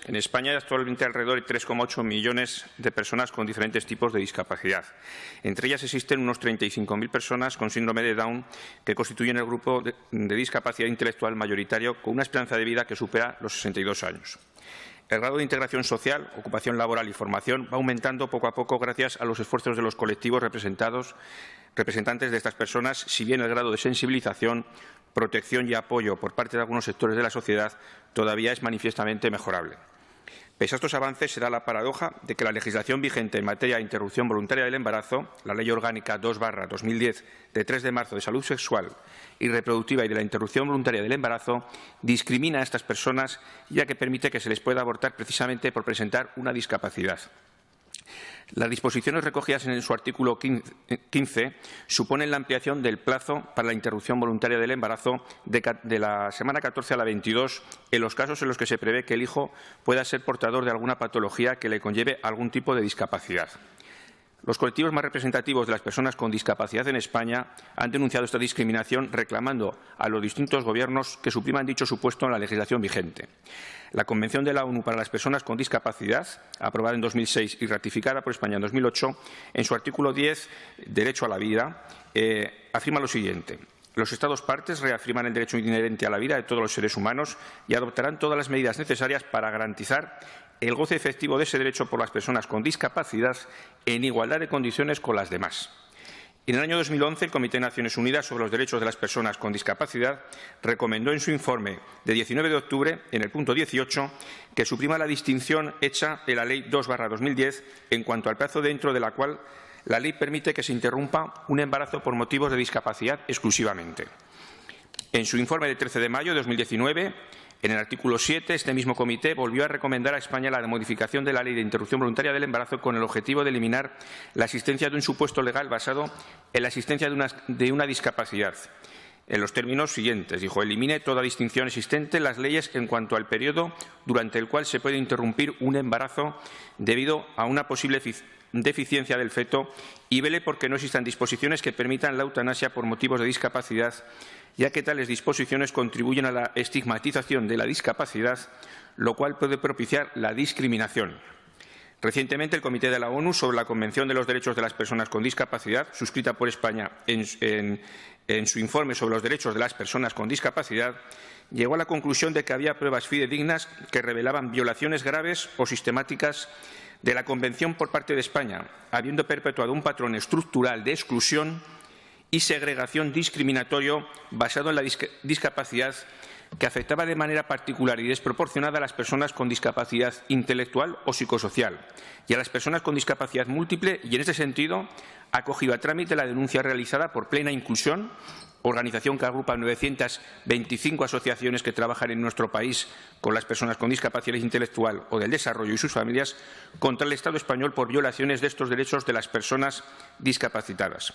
En España hay actualmente alrededor de 3,8 millones de personas con diferentes tipos de discapacidad. Entre ellas existen unos 35.000 personas con síndrome de Down, que constituyen el grupo de discapacidad intelectual mayoritario, con una esperanza de vida que supera los 62 años. El grado de integración social, ocupación laboral y formación va aumentando poco a poco gracias a los esfuerzos de los colectivos representantes de estas personas, si bien el grado de sensibilización, protección y apoyo por parte de algunos sectores de la sociedad todavía es manifiestamente mejorable. Pese a estos avances, se da la paradoja de que la legislación vigente en materia de interrupción voluntaria del embarazo, la Ley Orgánica 2/2010 de 3 de marzo de salud sexual y reproductiva y de la interrupción voluntaria del embarazo, discrimina a estas personas, ya que permite que se les pueda abortar precisamente por presentar una discapacidad. Las disposiciones recogidas en su artículo 15 suponen la ampliación del plazo para la interrupción voluntaria del embarazo de la semana 14 a la 22 en los casos en los que se prevé que el hijo pueda ser portador de alguna patología que le conlleve algún tipo de discapacidad. Los colectivos más representativos de las personas con discapacidad en España han denunciado esta discriminación, reclamando a los distintos gobiernos que supriman dicho supuesto en la legislación vigente. La Convención de la ONU para las Personas con Discapacidad, aprobada en 2006 y ratificada por España en 2008, en su artículo 10, Derecho a la vida, afirma lo siguiente: los Estados partes reafirman el derecho inherente a la vida de todos los seres humanos y adoptarán todas las medidas necesarias para garantizar el goce efectivo de ese derecho por las personas con discapacidad en igualdad de condiciones con las demás. En el año 2011, el Comité de Naciones Unidas sobre los Derechos de las Personas con Discapacidad recomendó en su informe de 19 de octubre, en el punto 18, que suprima la distinción hecha en la Ley 2/2010 en cuanto al plazo dentro de la cual la ley permite que se interrumpa un embarazo por motivos de discapacidad exclusivamente. En su informe de 13 de mayo de 2019, en el artículo 7, este mismo comité volvió a recomendar a España la modificación de la Ley de Interrupción Voluntaria del Embarazo con el objetivo de eliminar la existencia de un supuesto legal basado en la existencia de una discapacidad. En los términos siguientes, dijo: elimine toda distinción existente en las leyes en cuanto al periodo durante el cual se puede interrumpir un embarazo debido a una posible deficiencia del feto y vele porque no existan disposiciones que permitan la eutanasia por motivos de discapacidad, ya que tales disposiciones contribuyen a la estigmatización de la discapacidad, lo cual puede propiciar la discriminación. Recientemente, el Comité de la ONU sobre la Convención de los Derechos de las Personas con Discapacidad, suscrita por España en su informe sobre los derechos de las personas con discapacidad, llegó a la conclusión de que había pruebas fidedignas que revelaban violaciones graves o sistemáticas de la Convención por parte de España, habiendo perpetuado un patrón estructural de exclusión y segregación discriminatorio basado en la discapacidad que afectaba de manera particular y desproporcionada a las personas con discapacidad intelectual o psicosocial y a las personas con discapacidad múltiple, y en este sentido ha cogido a trámite la denuncia realizada por Plena Inclusión, organización que agrupa 925 asociaciones que trabajan en nuestro país con las personas con discapacidad intelectual o del desarrollo y sus familias, contra el Estado español por violaciones de estos derechos de las personas discapacitadas.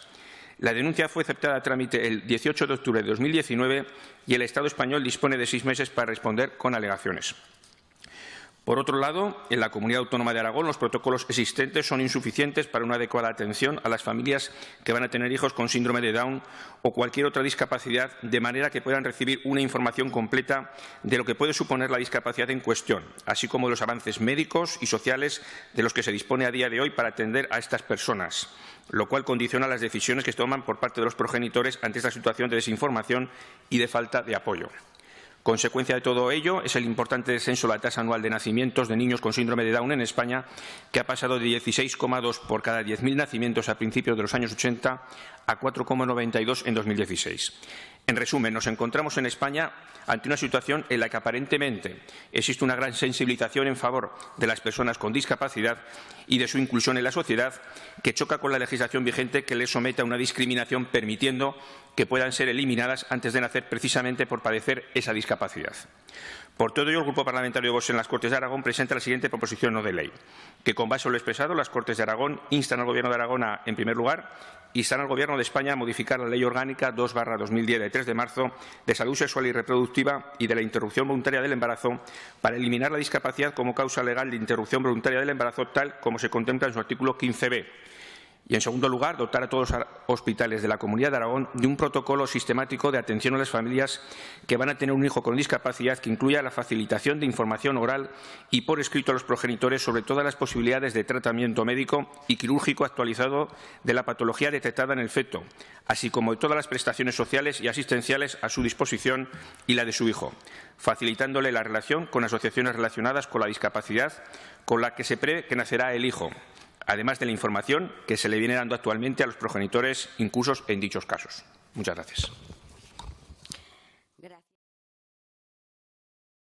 La denuncia fue aceptada a trámite el 18 de octubre de 2019 y el Estado español dispone de 6 meses para responder con alegaciones. Por otro lado, en la Comunidad Autónoma de Aragón, los protocolos existentes son insuficientes para una adecuada atención a las familias que van a tener hijos con síndrome de Down o cualquier otra discapacidad, de manera que puedan recibir una información completa de lo que puede suponer la discapacidad en cuestión, así como de los avances médicos y sociales de los que se dispone a día de hoy para atender a estas personas, lo cual condiciona las decisiones que se toman por parte de los progenitores ante esta situación de desinformación y de falta de apoyo. Consecuencia de todo ello es el importante descenso de la tasa anual de nacimientos de niños con síndrome de Down en España, que ha pasado de 16,2 por cada 10.000 nacimientos a principios de los años 80 a 4,92 en 2016. En resumen, nos encontramos en España ante una situación en la que aparentemente existe una gran sensibilización en favor de las personas con discapacidad y de su inclusión en la sociedad, que choca con la legislación vigente que les somete a una discriminación, permitiendo que puedan ser eliminadas antes de nacer precisamente por padecer esa discapacidad. Por todo ello, el Grupo Parlamentario de Vox en las Cortes de Aragón presenta la siguiente proposición no de ley, que, con base en lo expresado, las Cortes de Aragón instan al Gobierno de Aragón a, en primer lugar, instar al Gobierno de España a modificar la Ley Orgánica 2/2010 de 3 de marzo de salud sexual y reproductiva y de la interrupción voluntaria del embarazo para eliminar la discapacidad como causa legal de interrupción voluntaria del embarazo, tal como se contempla en su artículo 15b. Y, en segundo lugar, dotar a todos los hospitales de la Comunidad de Aragón de un protocolo sistemático de atención a las familias que van a tener un hijo con discapacidad, que incluya la facilitación de información oral y por escrito a los progenitores sobre todas las posibilidades de tratamiento médico y quirúrgico actualizado de la patología detectada en el feto, así como de todas las prestaciones sociales y asistenciales a su disposición y la de su hijo, facilitándole la relación con asociaciones relacionadas con la discapacidad con la que se prevé que nacerá el hijo, además de la información que se le viene dando actualmente a los progenitores inclusos en dichos casos. Muchas gracias.